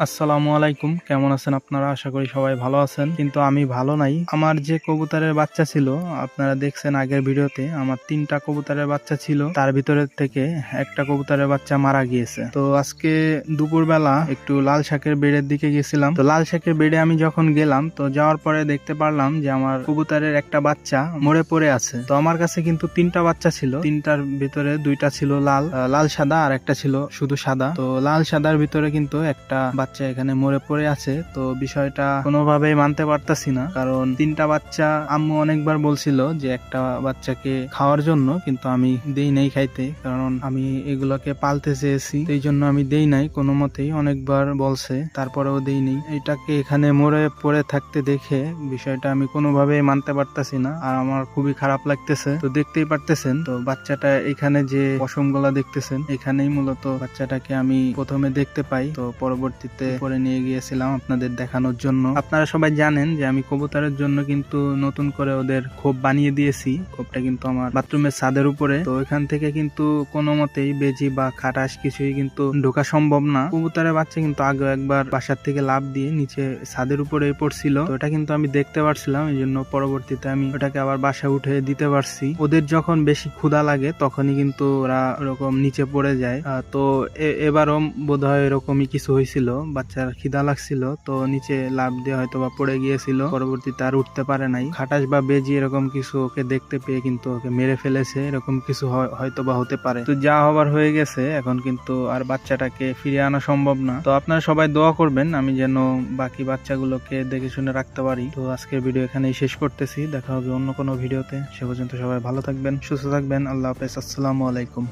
আসসালামু আলাইকুম, কেমন আছেন আপনারা? আশা করি সবাই ভালো আছেন, কিন্তু আমি ভালো নাই। আমার যে কবুতরের বাচ্চা ছিল, আপনারা দেখছেন আগের ভিডিওতে, আমার 3টা কবুতরের বাচ্চা ছিল, তার ভিতরে থেকে একটা কবুতরের বাচ্চা মারা গিয়েছে। তো আজকে দুপুরবেলা একটু লাল শাকের বেড়ের দিকে গেছিলাম। তো লাল শাকের বেড়ে আমি যখন গেলাম, তো যাওয়ার পরে দেখতে পারলাম যে আমার কবুতরের একটা বাচ্চা মরে পড়ে আছে। তো আমার কাছে কিন্তু 3টা বাচ্চা ছিল, 3টার ভিতরে 2টা ছিল লাল সাদা আর একটা ছিল শুধু সাদা। তো লাল সাদার ভিতরে কিন্তু একটা বাচ্চা এখানে মরে পড়ে আছে। তো বিষয়টা কোনোভাবেই মানতে পারতাছি না, কারণ 3টা বাচ্চা আম্মু অনেকবার বলছিল যে একটা বাচ্চাকে খাওয়ার জন্য, কিন্তু আমি দেই নাই খাইতে, কারণ আমি এগুলোকে পালতে চেয়েছি, এই জন্য আমি দেই নাই কোনো মতেই। অনেকবার বলছে, তারপরেও দেই নাই। এটাকে এখানে মরে পড়ে থাকতে দেখে বিষয়টা আমি কোনোভাবেই মানতে পারতাছি না, আর আমার খুবই খারাপ লাগতেছে। তো দেখতেই পারতেছেন, তো বাচ্চাটা এখানে যে পশমগুলা দেখতেছেন, এখানেই মূলত বাচ্চাটাকে আমি প্রথমে দেখতে পাই। তো পরবর্তীতে পরে নিয়ে গিয়েছিলাম আপনাদের দেখানোর জন্য। আপনারা সবাই জানেন যে আমি কবুতরের জন্য কিন্তু নতুন করে ওদের খোপ বানিয়ে দিয়েছি। খোপটা কিন্তু আমার বাথরুমের ছাদের উপরে। তো এখান থেকে কিন্তু কোনো মতেই বেজি বা খাটাস কিছুই কিন্তু ঢোকা সম্ভব না। কবুতরের বাচ্চা কিন্তু আগে একবার বাসার থেকে লাফ দিয়ে নিচে ছাদের উপরে পড়ছিল, তো এটা কিন্তু আমি দেখতে পারছিলাম, এই জন্য পরবর্তীতে আমি ওটাকে আবার বাসায় উঠে দিতে পারছি। ওদের যখন বেশি ক্ষুধা লাগে তখনই কিন্তু ওরা ওরকম নিচে পড়ে যায়। তো এবারও বোধহয় এরকমই কিছু হয়েছিল, বাচ্চার খিদা লাগছিল, তো নিচে লাফ দিয়ে হয়তো বা পড়ে গিয়েছিল, পরবর্তীতে আর উঠতে পারে নাই। খাটাস বা বেজি এরকম কিছু ওকে দেখতে পেয়ে কিন্তু ওকে মেরে ফেলেছে, এরকম কিছু হয়তো বা হতে পারে। তো যা হবার হয়ে গেছে, এখন কিন্তু আর বাচ্চাটাকে ফিরিয়ে আনা সম্ভব না। তো আপনারা সবাই দোয়া করবেন আমি যেন বাকি বাচ্চাগুলোকে দেখে শুনে রাখতে পারি। তো আজকের ভিডিও এখানেই শেষ করতেছি, দেখা হবে অন্য কোনো ভিডিওতে। সে পর্যন্ত সবাই ভালো থাকবেন, সুস্থ থাকবেন। আল্লাহ হাফেজ, আসসালামু আলাইকুম।